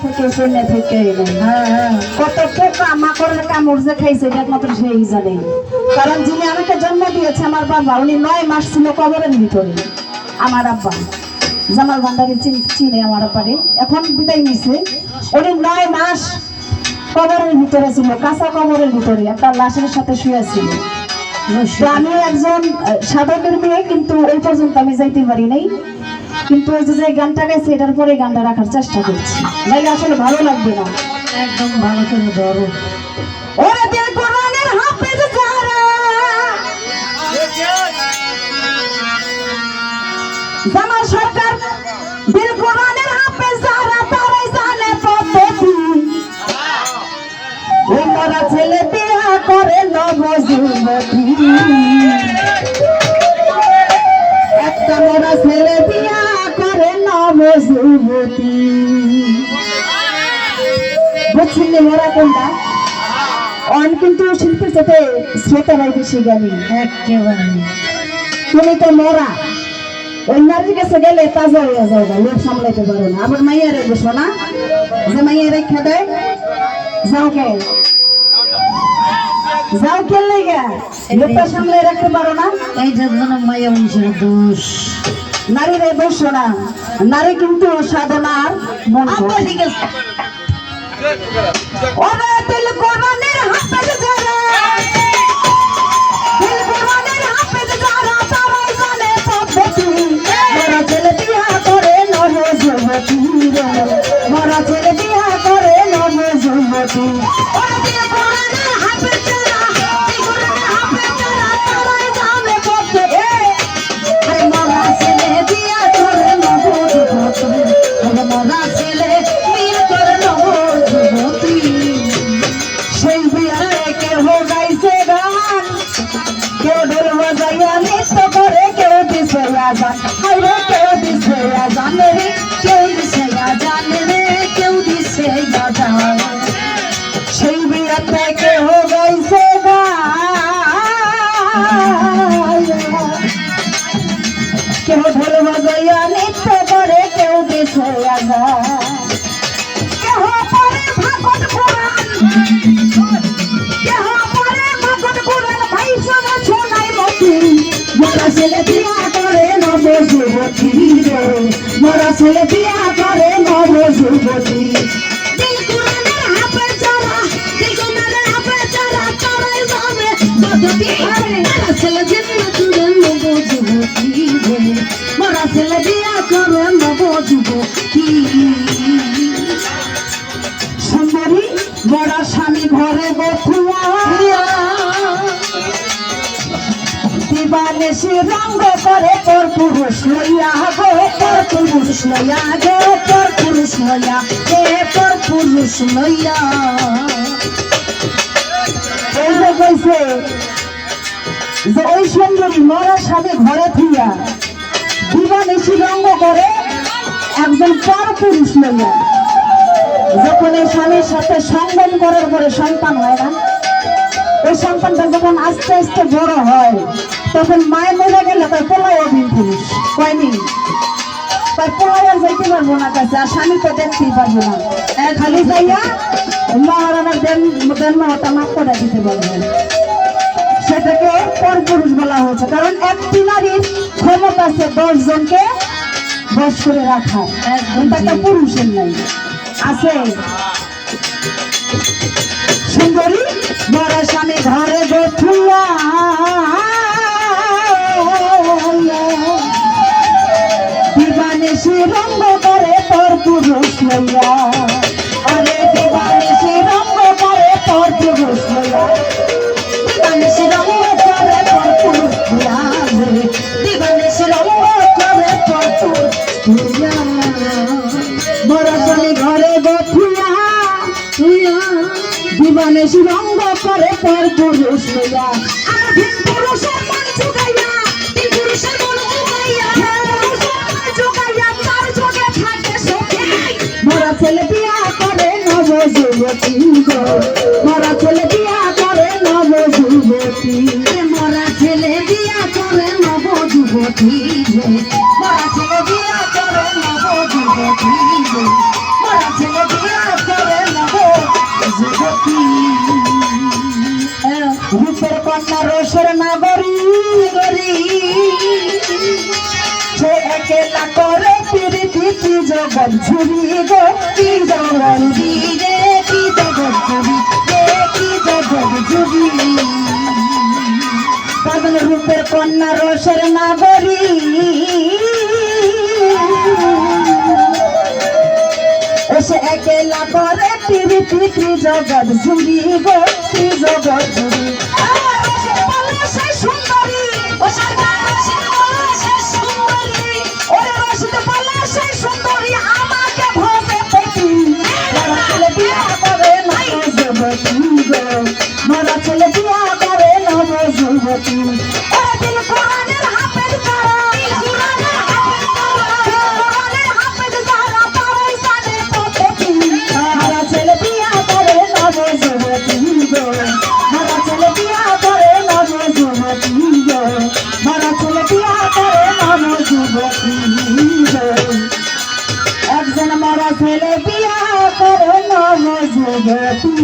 থেকে শূন্য থেকে কত পোকা মাকড়ের কামড় যে খাইছে একমাত্র সেই জানে। কারণ যিনি আমাকে জন্ম দিয়েছে আমার বাবা, উনি 9 মাস ছিল কবরের ভিতরে। আমার আব্বা জামাল ভান্ডারি চিনে আমার আব্বারে, এখন বিদায় নিছে। উনি 9 মাস কবরের ভিতরে ছিল, কাঁচা কবরের ভিতরে একটা লাশের সাথে শুয়ে ছিল। আমি একজন সাধকের মেয়ে, কিন্তু ওই পর্যন্ত আমি যাইতে পারি নাই। কিন্তু ওই যে গানটা গাইছে এটার পরে গানটা রাখার চেষ্টা করছি, নাইলে আসলে ভালো লাগবে না। একদম ভালো করে ধরো। ওরে দিল কোরআনের হাফেজ যারা, জামাল সরকার দিল কোরআনের হাফেজ যারা, তারাই জানে পদ্ধতি। ওই মরা ছেলে বিয়া করে নবযুবতী, একটা মরা ছেলে বিয়া করে নবযুবতী। বুঝছিলি মরা কোনটা? অন কিন্তু শিল্পীর সাথে শ্রোতারাই বেশি জ্ঞানী। একেবারে তুমি তো মরা, ওই নারীর কাছে গেলে তাজা হয়ে যাও, লোক সামলাইতে পারো না। আবার মাইয়া রেখে শোনা, যে মাইয়া রেখে দেয় যাও কে, যাও কে লেগে লোকটা সামলাই রাখতে পারো না। এইটার জন্য মায়া মানুষের দোষ। নারীর দোষ না, নারী কিন্তু সাধনার মন্ত্র। ঠিক আছে। ওরে দিল কোরআনের হাফেজ যারা, দিল কোরআনের হাফেজ যারা, তারাই জানে পদ্ধতি। মরা ছেলে বিয়া করে নবযুবতী, মরা ছেলে বিয়া করে নবযুবতী। ওরে দিল কোরআনের হাফেজ যারা, দিল কোরআনের হাফেজ যারা, তারাই জানে পদ্ধতি। আরে মরা ছেলে বিয়া করে নবযুবতী, মরা ছেলে বিয়া করে নবযুবতী। সেই বিয়ারে কেউ গাইছে গান, কেউ ঢোল বাজাইয়া নৃত্য করে, কেউ দিছে আজান। আরে কেউ দিছে আজান রে, কেউ দিছে আজান রে, কেউ দিছে আজান। সেই বিয়াতে কেউ গাইছে গান, কেউ ঢোল বাজাইয়া নৃত্য করে, কেউ দিছে আজান। কেহ পড়ে ভাগবত পুরাণ, কেহ পড়ে ভাগবত পুরাণ, ভাই শোনা শোনাই মতি। মরা ছেলে বিয়া করে নবযুবতী রে, মরা ছেলে বিয়া করে নবযুবতী। দিল কোরআনের হাফেজ যারা, দিল কোরআনের হাফেজ যারা, তারাই জানে পদ্ধতি। মরা ছেলে বিয়া করে নবযুবতী রে, মরা ছেলে বিয়া করে নবযুবতী। সুন্দরী বড় স্বামী ঘরে বসিয়া, দিবানিশি রঙ্গ করে তোর পুরুষ লইয়া গো, তোর পুরুষ লইয়া গো, তোর পুরুষ লইয়া, তোর পুরুষ লইয়া। এই যে কইছে যে ওই সুন্দরী মরা স্বামী ঘরে থিয়া দিবানিশি রঙ্গ করে একজন পর পুরুষ লইয়া। যখন এই স্বামীর সাথে সঙ্গম করার পরে সন্তান হয় না, ওই সন্তানটা যখন আস্তে আস্তে বড় হয়, তখন মায়ের মরে গেলে তার পোলাইও দিন পুরুষ কয়নি, তার পোলাইও যাইতে পারবো না কাছে, আর স্বামী তো দেখতেই পারবো না। খালি যাইয়া মহারানার দেনমাটা মাফ করে দিতে পারবে, সেটাকে পর পুরুষ বলা হয়েছে। কারণ একটি নারীর ক্ষমতা আছে 10 জনকে বশ করে রাখা, একটা পুরুষের নাই আছে। সুন্দরী বড় স্বামী ঘরে বসিয়া, দিবানিশি রঙ্গ করে তোর পুরুষ লইয়া। আরে দিবানিশি রঙ্গ করে তোর পুরুষ লইয়া, দিবানিশি রঙ্গ করে তোর পুরুষ লইয়া, দিবানিশি রঙ্গ করে তোর পুরুষ লইয়া। বড় স্বামী ঘরে বসিয়া, দিবানিশি রঙ্গ করে তোর পুরুষ লইয়া। আমার ভিন পুরুষের মন জুগাইয়া, তিন পুরুষের মন জুগাইয়া, জুগাইয়া তার যোগে থাকে সুখে। মরা ছেলে বিয়া করে নবযুবতী গো, মরা ছেলে বিয়া করে নবযুবতী, মরা ছেলে বিয়া করে নবযুবতী রে, মরা ছেলে বিয়া করে নবযুবতী রে, মরা ছেলে বিয়া কন্যা রসের নাগরী সে একেলা করে প্রীতি কি জগৎ ঝুরি গো কি জগৎ ঝুরি রে কি জগৎ ঝুরি রে কি জগৎ ঝুরি পদ্ম রূপের কন্যা রসের নাগরী এসে একেলা করে প্রীতি কি জগৎ ঝুরি গো কি জগৎ ঝুরি সুন্দরী ও সুন্দরী আমাকে ভবে পতি বিয়া করে নব যুবতী গো মরা ছেলে বিয়া করে নব যুবতী ওরে দিল কোরআনের হাফেজ যারা কোরআনের হাফেজ যারা তারাই জানে পতি মরা ছেলে বিয়া করে নব যুবতী গো মরা ছেলে বিয়া করে নব যুবতী গো মরা ছেলে বিয়া করে নব যুবতী গো একজন মরা ছেলে বিয়া করে নব যুবতী